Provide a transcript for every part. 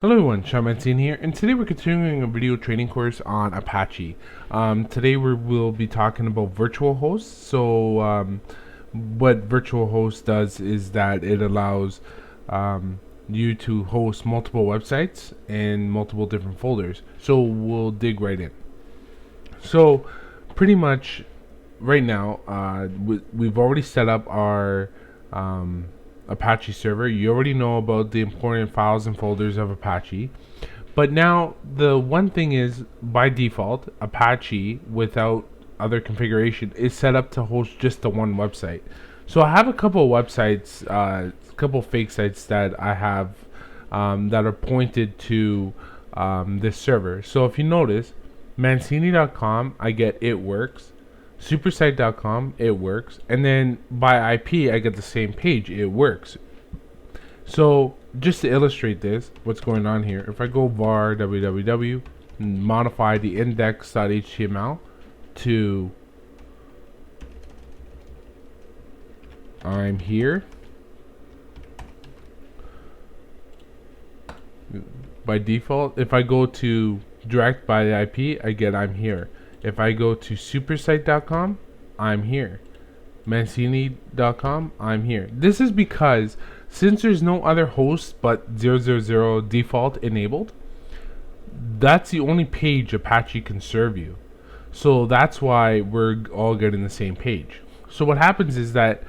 Hello everyone, Shaman here, and today we're continuing a video training course on Apache. Today we'll be talking about virtual hosts. What virtual host does is that it allows you to host multiple websites and multiple different folders. So we'll dig right in. So pretty much right now, we've already set up our Apache server. You already know about the important files and folders of Apache. But now the one thing is, by default, Apache without other configuration is set up to host just the one website. So I have a couple of websites, a couple fake sites that I have that are pointed to this server. So if you notice, Mancini.com, I get it works. Supersite.com, it works, and then by IP I get the same page, it works. So just to illustrate this, what's going on here, if I go var www and modify the index.html to I'm here, by default, if I go to direct by the IP, I get I'm here. If I go to supersite.com, I'm here. Mancini.com, I'm here. This is because since there's no other host but 000 default enabled, that's the only page Apache can serve you. So that's why we're all getting the same page. So what happens is that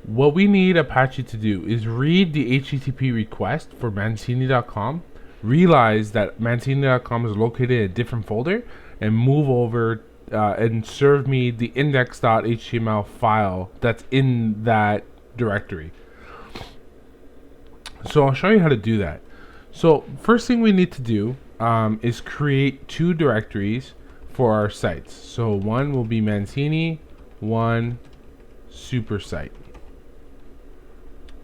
what we need Apache to do is read the HTTP request for Mancini.com, realize that Mancini.com is located in a different folder, and move over and serve me the index.html file that's in that directory. So I'll show you how to do that. So first thing we need to do is create two directories for our sites. So one will be Mancini, one Supersite.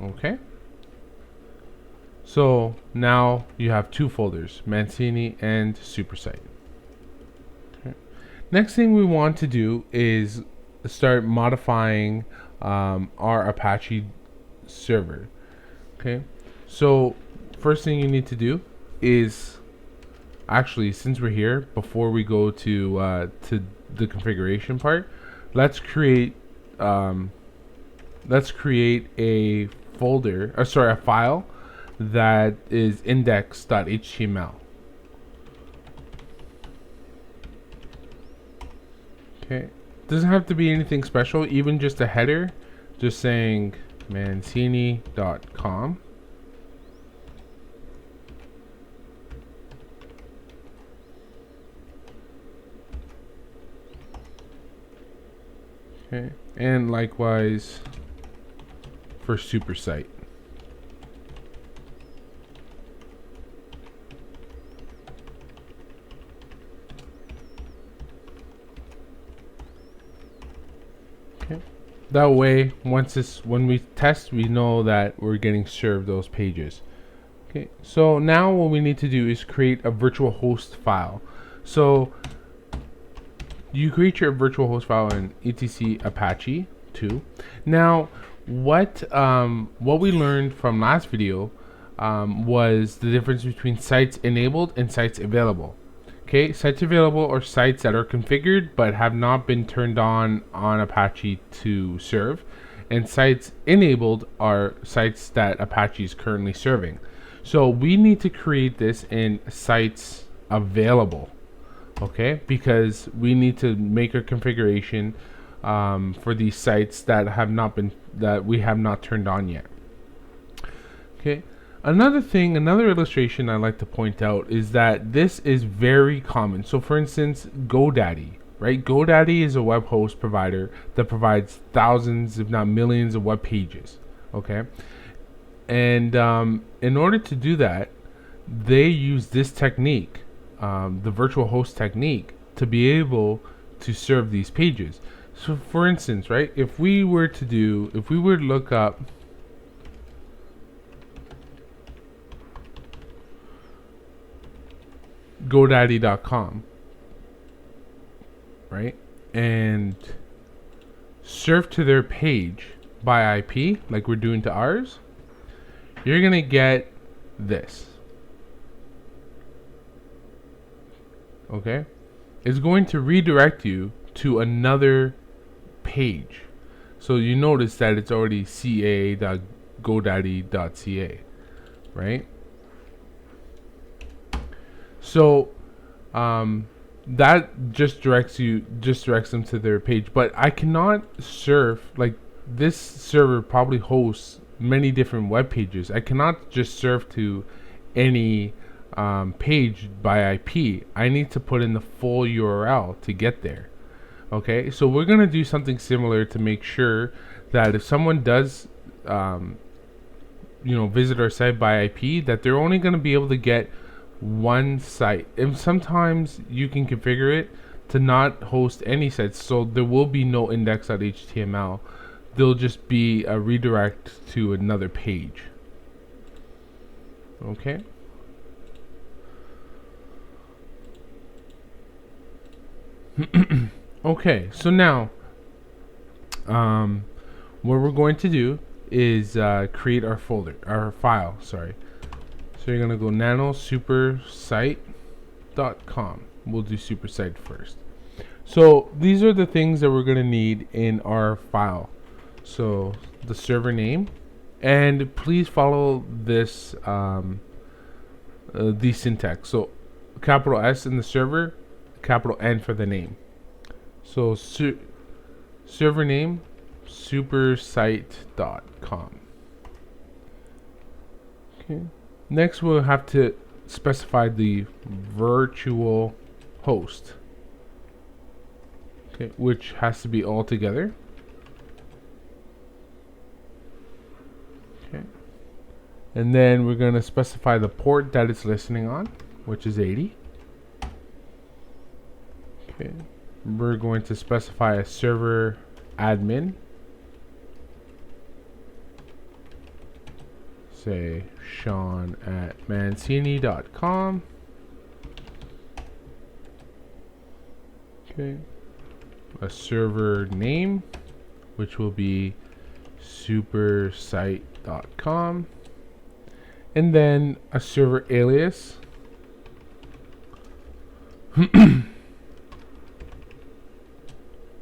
Okay. So now you have two folders, Mancini and Supersite. Next thing we want to do is start modifying our Apache server. Okay, so first thing you need to do is, actually, since we're here, before we go to the configuration part, let's create a folder, a file that is index.html. Okay, doesn't have to be anything special, even just a header, just saying mancini.com. Okay, and likewise for Supersite. Okay. That way, when we test, we know that we're getting served those pages. Okay. So now what we need to do is create a virtual host file. So you create your virtual host file in etc Apache 2. Now, what we learned from last video was the difference between sites enabled and sites available. Okay, sites available are sites that are configured but have not been turned on Apache to serve, and sites enabled are sites that Apache is currently serving. So we need to create this in sites available, okay, because we need to make a configuration for these sites that we have not turned on yet. Okay. Another illustration I like to point out is that this is very common. So for instance, GoDaddy, right? GoDaddy is a web host provider that provides thousands, if not millions, of web pages. Okay. And in order to do that, they use this technique, the virtual host technique, to be able to serve these pages. So for instance, right, if we were to look up GoDaddy.com, right, and surf to their page by IP like we're doing to ours, you're gonna get this. okay, is going to redirect you to another page. So you notice that it's already ca.godaddy.ca, right? So that just directs them to their page. But I cannot serve, like, this server probably hosts many different web pages. I cannot just serve to any page by IP. I need to put in the full URL to get there. Okay, so we're gonna do something similar to make sure that if someone does visit our site by IP, that they're only gonna be able to get one site. And sometimes you can configure it to not host any sites, so there will be no index.html. There'll just be a redirect to another page. Okay. Okay, so now what we're going to do is create our file, sorry. So you're gonna go nanosupersite.com. We'll do supersite first. So these are the things that we're gonna need in our file. So the server name, and please follow this the syntax. So capital S in the server, capital N for the name. So server name, supersite.com. Okay. Next, we'll have to specify the virtual host, okay, which has to be all together. Okay. And then we're going to specify the port that it's listening on, which is 80. Okay. We're going to specify a server admin, say Sean@mancini.com. Okay. A server name, which will be supersite.com. And then a server alias.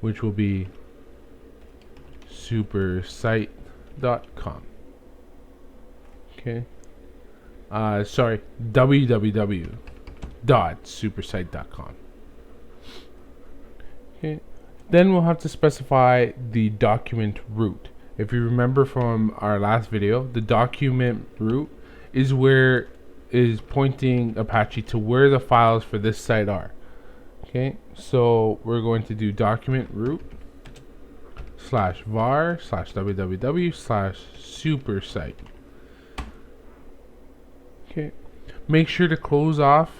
Which will be supersite.com. Okay. Sorry, www.supersite.com. Okay. Then we'll have to specify the document root. If you remember from our last video, the document root is pointing Apache to where the files for this site are. Okay, so we're going to do document root /var/www/supersite. Okay, make sure to close off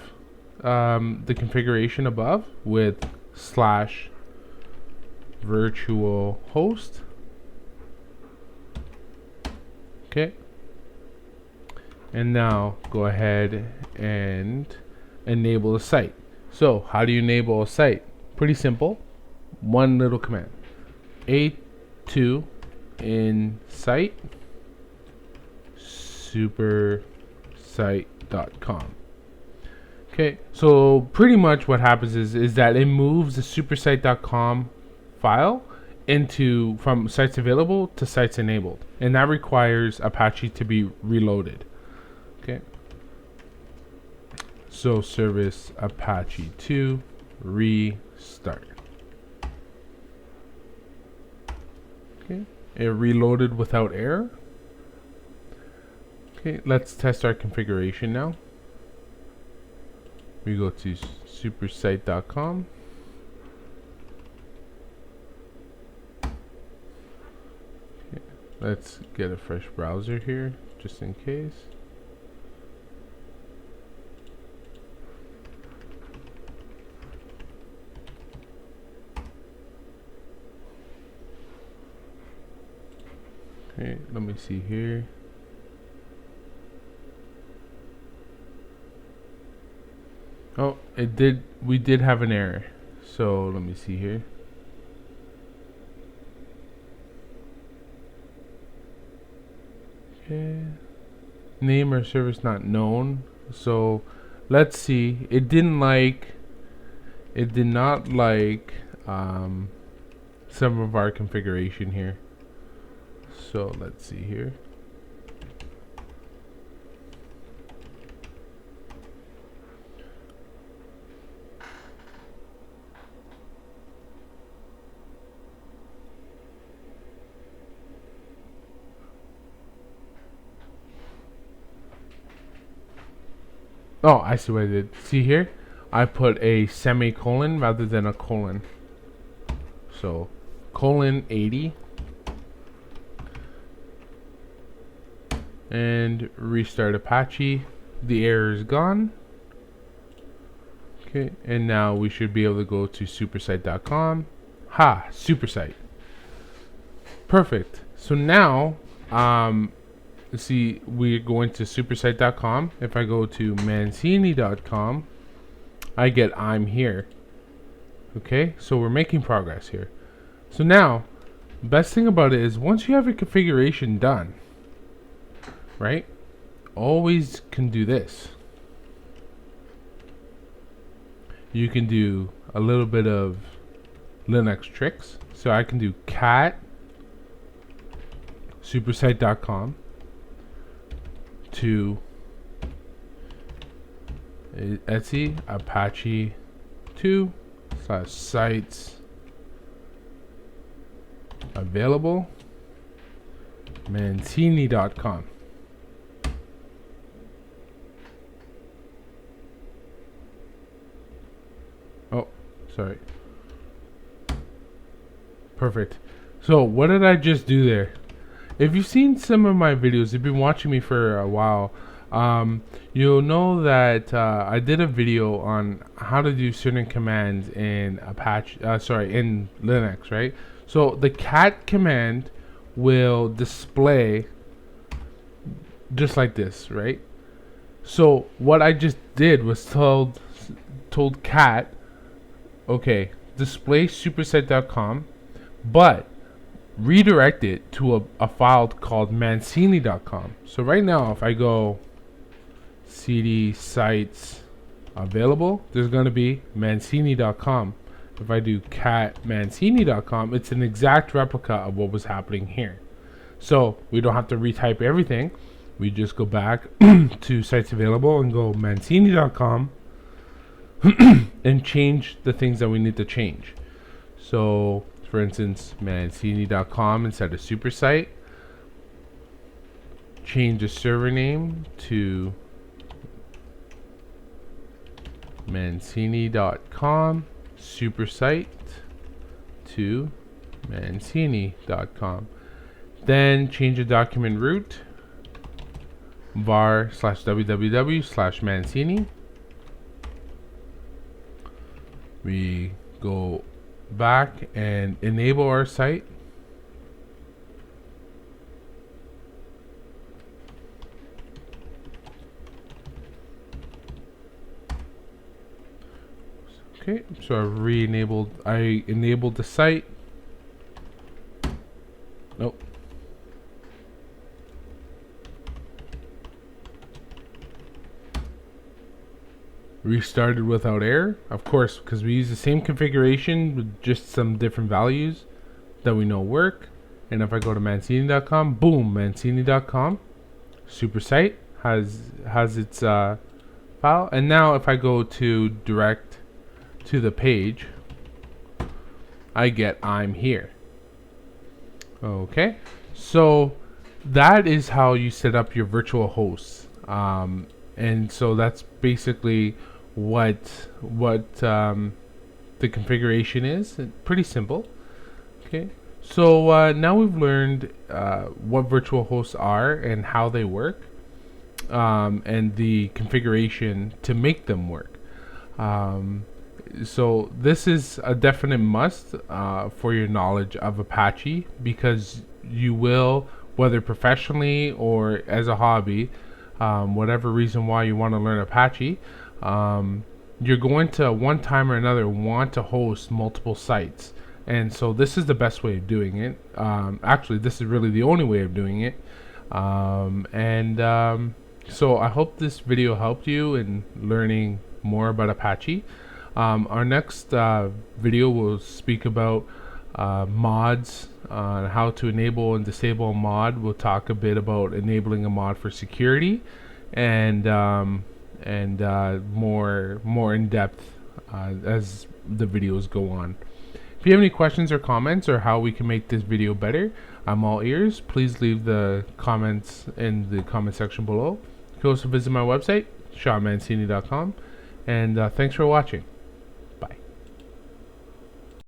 the configuration above with /virtual-host. Okay, and now go ahead and enable the site. So how do you enable a site? Pretty simple. One little command. A2 in site supersite.com. Okay, so pretty much what happens is that it moves the supersite.com file from sites available to sites enabled, and that requires Apache to be reloaded. Okay. So service Apache 2 restart. Okay, it reloaded without error. Okay, let's test our configuration now. We go to supersite.com. Okay, let's get a fresh browser here just in case. Okay, let me see here. Oh, we did have an error. So let me see here. Okay. Name or service not known. So let's see. It didn't like it did not like some of our configuration here. So let's see here. Oh, I see what I did. See here? I put a semicolon rather than a colon. So, colon 80. And restart Apache. The error is gone. Okay, and now we should be able to go to supersite.com. Ha, supersite. Perfect. So now, see, we're going to supersite.com. If I go to mancini.com, I get I'm here. Okay, so we're making progress here. So now, best thing about it is once you have your configuration done, right, always can do this. You can do a little bit of Linux tricks. So I can do cat supersite.com to Etsy Apache 2 / sites available mancini.com. Oh, sorry. Perfect. So what did I just do there? If you've seen some of my videos, you've been watching me for a while, you'll know that I did a video on how to do certain commands in Apache, in Linux, right? So the cat command will display just like this, right? So what I just did was told cat, okay, display supersite.com, but redirect it to a file called mancini.com. So right now, if I go cd sites available, there's going to be mancini.com. If I do cat mancini.com, it's an exact replica of what was happening here. So we don't have to retype everything. We just go back to sites available and go mancini.com and change the things that we need to change. So for instance, mancini.com instead of supersite. Change the server name to mancini.com, supersite to mancini.com. Then change the document root var/www/mancini. We go back and enable our site. Okay, so I enabled the site. Nope. Restarted without error, of course, because we use the same configuration with just some different values that we know work. And if I go to mancini.com, boom, mancini.com, supersite has its file. And now if I go to direct to the page, I get I'm here. Okay, so that is how you set up your virtual hosts. And so that's basically what the configuration is. Pretty simple. Okay, so now we've learned what virtual hosts are and how they work, and the configuration to make them work. So this is a definite must for your knowledge of Apache, because you will, whether professionally or as a hobby, whatever reason why you want to learn Apache, you're going to one time or another want to host multiple sites. And so this is the best way of doing it. Actually, this is really the only way of doing it. So I hope this video helped you in learning more about Apache. Our next video will speak about mods, how to enable and disable a mod. We'll talk a bit about enabling a mod for security, and more in depth as the videos go on. If you have any questions or comments or how we can make this video better, I'm all ears. Please leave the comments in the comment section below. You can also visit my website, SeanMancini.com, and thanks for watching.